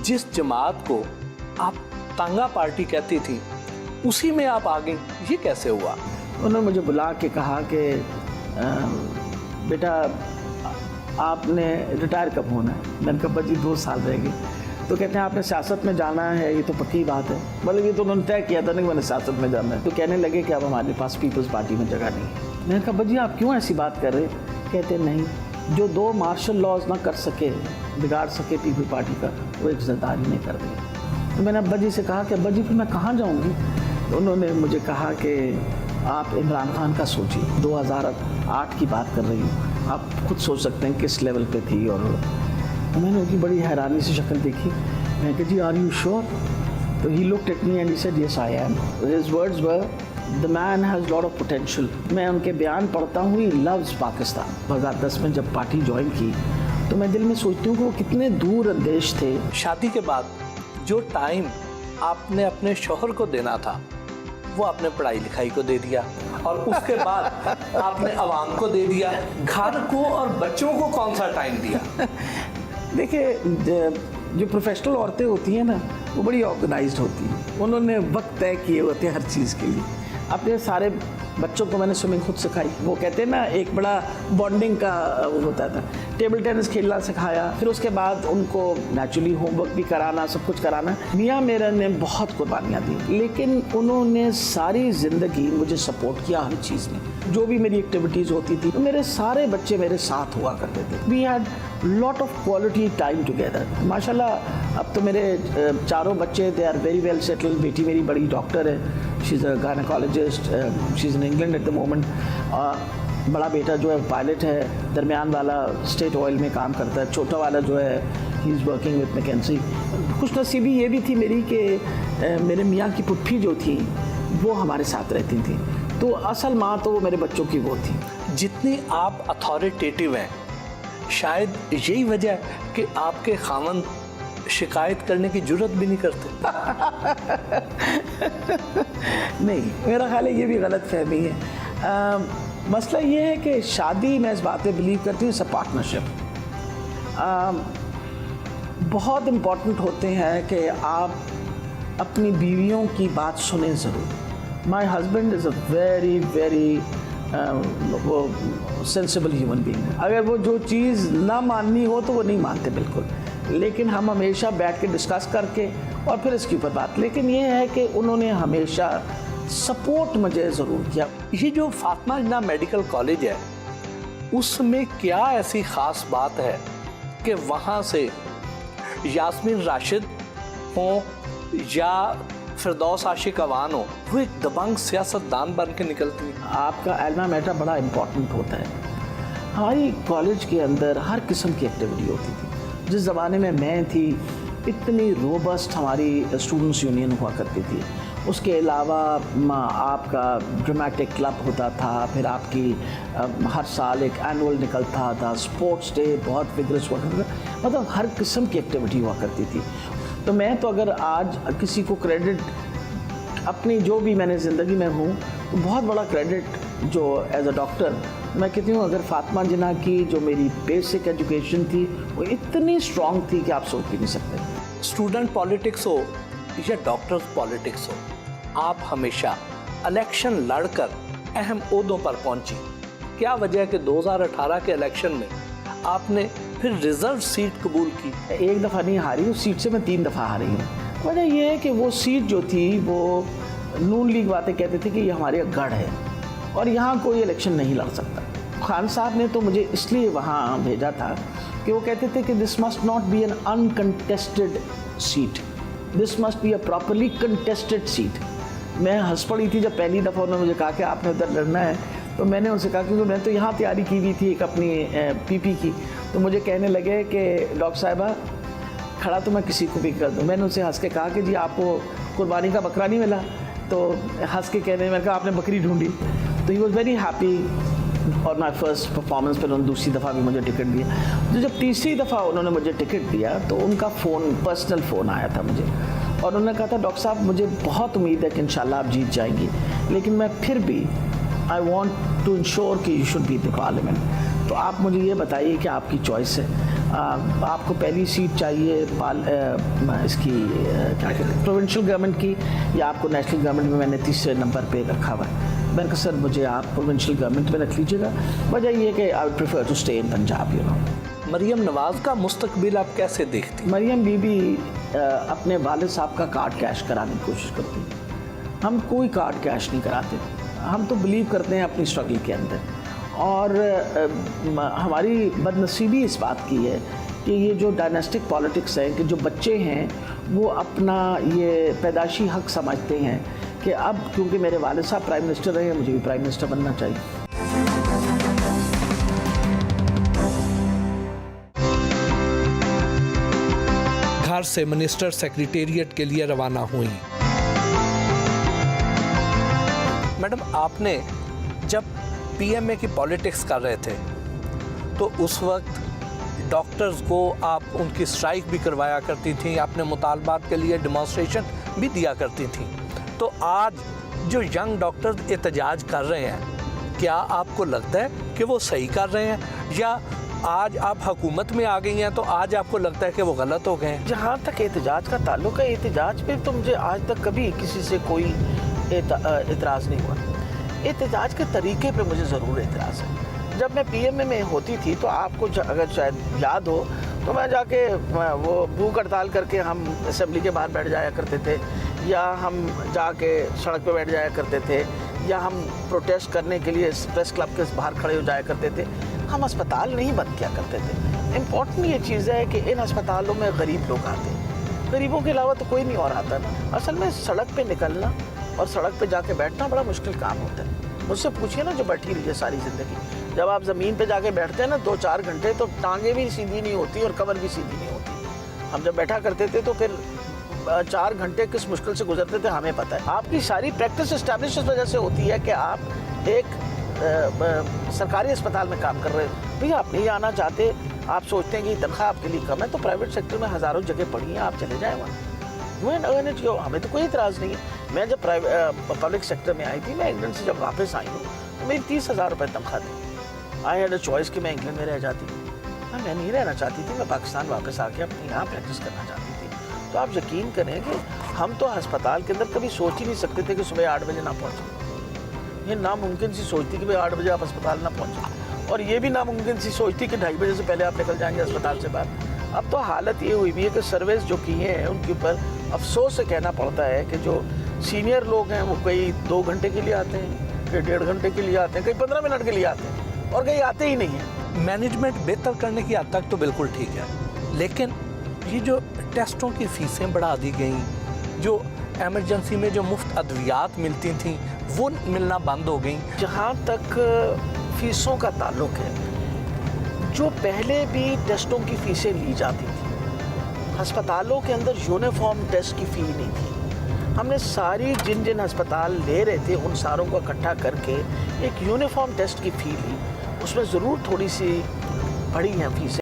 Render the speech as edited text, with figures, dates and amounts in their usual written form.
जिस जमात को आप तांगा पार्टी कहती थी उसी में आप आ गई, ये कैसे हुआ? उन्होंने मुझे बुला के कहा कि बेटा आपने रिटायर कब होना है? मैंने कहा जी 2 साल रह गए। तो कहते हैं आपने सियासत में जाना है, ये तो पक्की बात है। मतलब ये तो उन्होंने तय किया था नहीं मैंने सियासत में जाना है। तो कहने लगे कि अब हमारे पास पीपल्स पार्टी में जगह नहीं है। मैंने कहा जी आप क्यों ऐसी बात कर रहे? कहते नहीं, जो 2 मार्शल लॉज ना कर सके, बिगाड़ सके पीपल पार्टी का, वो एक ज़िम्मेदारी नहीं कर रही। तो मैंने अब्बा जी से कहा कि अब्बा जी फिर मैं कहाँ जाऊँगी? तो उन्होंने मुझे कहा कि आप इमरान खान का सोचिए, 2008 की बात कर रही हूँ, आप खुद सोच सकते हैं किस लेवल पे थी। और मैंने उनकी बड़ी हैरानी से शक्ल देखी। मैंने कहा जी आर यू श्योर? तो he looked at me and he said yes I am. His words were the man has lot of potential. मैं उनके बयान पढ़ता हूँ, ही लव्स पाकिस्तान। 2010 में जब पार्टी ज्वाइन की तो मैं दिल में सोचती हूँ कि वो कितने दूर अंदेश थे। शादी के बाद जो टाइम आपने अपने शौहर को देना था वो आपने पढ़ाई लिखाई को दे दिया, और उसके बाद आपने आवाम को दे दिया। घर को और बच्चों को कौन सा टाइम दिया? देखिए, जो प्रोफेशनल औरतें होती हैं ना, वो बड़ी ऑर्गेनाइज्ड होती हैं। उन्होंने वक्त तय किए होते हैं हर चीज़ के लिए। अपने सारे बच्चों को मैंने स्विमिंग खुद सिखाई। वो कहते हैं ना, एक बड़ा बॉन्डिंग का वो होता था। टेबल टेनिस खेलना सिखाया, फिर उसके बाद उनको नेचुरली होमवर्क भी कराना, सब कुछ कराना। मियाँ मेरे ने बहुत कुर्बानियाँ दी, लेकिन उन्होंने सारी ज़िंदगी मुझे सपोर्ट किया हर चीज़ में। जो भी मेरी एक्टिविटीज़ होती थी, तो मेरे सारे बच्चे मेरे साथ हुआ करते थे। We had lot of quality time together. माशाल्लाह अब तो मेरे 4 बच्चे they are very well settled. बेटी मेरी बड़ी डॉक्टर है, she is a gynaecologist, she is in England at the moment. बड़ा बेटा जो है पायलट है, दरमियान वाला स्टेट ऑयल में काम करता है, छोटा वाला जो है he is working with McKinsey. खुश नसीबी ये भी थी मेरी कि मेरे मियाँ की पुप्पी जो थी वो हमारे साथ रहती थी। तो असल माँ तो वो मेरे बच्चों की वो थी। जितनी आप अथॉरिटेटिव हैं, शायद यही वजह है कि आपके खामन शिकायत करने की जुर्रत भी नहीं करते। नहीं, मेरा ख्याल है ये भी गलत फहमी है। मसला ये है कि शादी, मैं इस बात में बिलीव करती हूँ, इट्स अ पार्टनरशिप। बहुत इम्पॉर्टेंट होते हैं कि आप अपनी बीवियों की बात सुने ज़रूर। My husband is a very very वो सेंसिबल ह्यूमन बीइंग। अगर वो जो चीज़ ना माननी हो तो वो नहीं मानते बिल्कुल, लेकिन हम हमेशा बैठ के डिस्कस करके और फिर इसके ऊपर बात। लेकिन ये है कि उन्होंने हमेशा सपोर्ट मुझे ज़रूर किया। ये जो फातिमा जिन्ना मेडिकल कॉलेज है, उसमें क्या ऐसी ख़ास बात है कि वहाँ से यास्मीन राशिद हो या फिरदौस आशिक अवान हो, वो एक दबंग सियासतदान बन के निकलती है। आपका एल्मा मैटर बड़ा इम्पोर्टेंट होता है। हमारी कॉलेज के अंदर हर किस्म की एक्टिविटी होती थी। जिस ज़माने में मैं थी, इतनी रोबस्ट हमारी स्टूडेंट्स यूनियन हुआ करती थी। उसके अलावा आपका ड्रामेटिक क्लब होता था, फिर आपकी हर साल एक एनुअल निकलता था, स्पोर्ट्स डे बहुत विग्रस हुआ करता था। मतलब हर किस्म की एक्टिविटी हुआ करती थी। तो मैं तो अगर आज किसी को क्रेडिट अपनी जो भी मैंने ज़िंदगी में हूँ, तो बहुत बड़ा क्रेडिट जो एज अ डॉक्टर मैं कहती हूँ, अगर फातिमा जिन्ना की जो मेरी बेसिक एजुकेशन थी वो इतनी स्ट्रॉन्ग थी कि आप सोच भी नहीं सकते। स्टूडेंट पॉलिटिक्स हो या डॉक्टर्स पॉलिटिक्स हो, आप हमेशा इलेक्शन लड़कर अहम ओहदों पर पहुंची। क्या वजह है कि 2018 के इलेक्शन में आपने फिर रिजर्व सीट कबूल की? एक दफ़ा नहीं हारी, उस सीट से मैं 3 दफ़ा हारी हूँ। वजह ये है कि वो सीट जो थी वो नून लीग बातें कहते थे कि ये हमारे गढ़ है और यहाँ कोई इलेक्शन नहीं लड़ सकता। खान साहब ने तो मुझे इसलिए वहाँ भेजा था कि वो कहते थे कि this must not be an uncontested seat, this must be a properly contested seat. मैं हंस पड़ी थी जब पहली दफ़ा उन्होंने मुझे कहा कि आपने उधर लड़ना है। तो मैंने उनसे कहा क्योंकि मैं तो यहाँ तैयारी की हुई थी एक अपनी पीपी की। तो मुझे कहने लगे कि डॉक्टर साहिबा खड़ा तो मैं किसी को भी कर दूँ। मैंने उनसे हंस के कहा कि जी आपको कुर्बानी का बकरा नहीं मिला? तो हंस के कहने, मैंने कहा आपने बकरी ढूंढी। तो ही वॉज वेरी हैप्पी। और माई फर्स्ट परफॉर्मेंस पर उन्होंने दूसरी दफ़ा भी मुझे टिकट दिया। तो जब तीसरी दफ़ा उन्होंने मुझे टिकट दिया तो उनका फ़ोन, पर्सनल फ़ोन आया था मुझे, और उन्होंने कहा था डॉक्टर साहब मुझे बहुत उम्मीद है कि इंशाल्लाह आप जीत जाएंगी, लेकिन मैं फिर भी आई वॉन्ट टू इंश्योर कि you should be the parliament. तो आप मुझे ये बताइए कि आपकी चॉइस है, आपको पहली सीट चाहिए इसकी क्या कहते हैं प्रोविंशियल गवर्नमेंट की, या आपको नेशनल गवर्नमेंट में मैंने तीसरे नंबर पे रखा हुआ है। मैंने कहा सर मुझे आप प्रोविंशियल गवर्नमेंट में रख लीजिएगा, वजह ये कि I would prefer to stay in Punjab you know. Maryam Nawaz का मुस्तकबिल आप कैसे देखती? मरियम बीबी अपने वालिद साहब का कार्ड कैश कराने की कोशिश करती है। हम कोई कार्ड कैश नहीं कराते, हम तो बिलीव करते हैं अपनी स्ट्रगल के अंदर। और हमारी बदनसीबी इस बात की है कि ये जो डायनेस्टिक पॉलिटिक्स है कि जो बच्चे हैं वो अपना ये पैदाशी हक समझते हैं कि अब क्योंकि मेरे वालिद साहब प्राइम मिनिस्टर रहे हैं मुझे भी प्राइम मिनिस्टर बनना चाहिए। घर से मिनिस्टर सेक्रेटेरिएट के लिए रवाना हुई। मैडम, आपने जब पीएमए की पॉलिटिक्स कर रहे थे तो उस वक्त डॉक्टर्स को आप उनकी स्ट्राइक भी करवाया करती थी, अपने मुतालबात के लिए डेमोन्स्ट्रेशन भी दिया करती थी। तो आज जो यंग डॉक्टर्स एहतजाज कर रहे हैं, क्या आपको लगता है कि वो सही कर रहे हैं, या आज आप हुकूमत में आ गई हैं तो आज आपको लगता है कि वो गलत हो गए हैं? जहाँ तक एहतजाज का ताल्लुक है, एहतजाज पे तो मुझे आज तक कभी किसी से कोई एतराज़ नहीं हुआ। एहतजाज के तरीके पे मुझे ज़रूर एतराज़ है। जब मैं पीएमए में होती थी तो आपको अगर शायद याद हो तो मैं जाके वो भूख हड़ताल करके हम असेंबली के बाहर बैठ जाया करते थे, या हम जाके सड़क पे बैठ जाया करते थे, या हम प्रोटेस्ट करने के लिए प्रेस क्लब के बाहर खड़े हो जाया करते थे। हम अस्पताल नहीं बंद किया करते थे। इम्पॉर्टेंट ये चीज़ है कि इन अस्पतालों में गरीब लोग आते हैं, गरीबों के अलावा तो कोई नहीं और आता ना। असल में सड़क पे निकलना और सड़क पे जाके बैठना बड़ा मुश्किल काम होता है। मुझसे पूछिए ना जो बैठी रही है सारी ज़िंदगी, जब आप ज़मीन पे जाके बैठते हैं ना 2-4 घंटे तो टांगे भी सीधी नहीं होती और कमर भी सीधी नहीं होती। हम जब बैठा करते थे तो फिर 4 घंटे किस मुश्किल से गुजरते थे हमें पता है। आपकी सारी प्रैक्टिस इस्टेब्लिश इस वजह से होती है कि आप एक सरकारी अस्पताल में काम कर रहे हो। भैया आप नहीं आना चाहते, आप सोचते हैं कि तनख्वाह आपके लिए कम है, तो प्राइवेट सेक्टर में हज़ारों जगह पड़ी हैं, आप चले जाए वहाँ। हमें तो कोई इतराज़ नहीं है। मैं जब पब्लिक सेक्टर में आई थी, मैं इंग्लैंड से जब वापस आई हूँ तो मेरी 30,000 रुपये तनख्वाह थी। आई हैड अ चॉइस कि मैं इंग्लैंड में रह जाती। मैं नहीं रहना चाहती थी, मैं पाकिस्तान वापस आके अपने यहाँ प्रैक्टिस करना चाहती थी। तो आप यकीन करें कि हम तो अस्पताल के अंदर कभी सोच ही नहीं सकते थे कि सुबह 8 बजे ना पहुँचें। ये नामुमकिन सी सोचती कि भाई 8 बजे आप अस्पताल ना पहुँचें, और ये भी नामुमकिन सी सोचती कि 2:30 बजे से पहले आप निकल जाएंगे अस्पताल से बाहर। अब तो हालत ये हुई भी है कि सर्विस जो की हैं उनके ऊपर अफसोस से कहना पड़ता है कि जो सीनियर लोग हैं वो कई 2 घंटे के लिए आते हैं, कई 1.5 घंटे के लिए आते हैं, कई 15 मिनट के लिए आते हैं, और कई आते ही नहीं हैं। मैनेजमेंट बेहतर करने की हद तक तो बिल्कुल ठीक है, लेकिन ये जो टेस्टों की फ़ीसें बढ़ा दी गई, जो एमरजेंसी में जो मुफ्त अद्वियात मिलती थी वो मिलना बंद हो गई। जहाँ तक फ़ीसों का ताल्लुक है, जो पहले भी टेस्टों की फ़ीसें ली जाती थी, अस्पतालों के अंदर यूनिफॉर्म टेस्ट की फ़ी नहीं थी। हमने सारी जिन जिन अस्पताल ले रहे थे उन सारों को इकट्ठा करके एक यूनिफॉर्म टेस्ट की फ़ी ली। उसमें ज़रूर थोड़ी सी बढ़ी हैं फ़ीसें।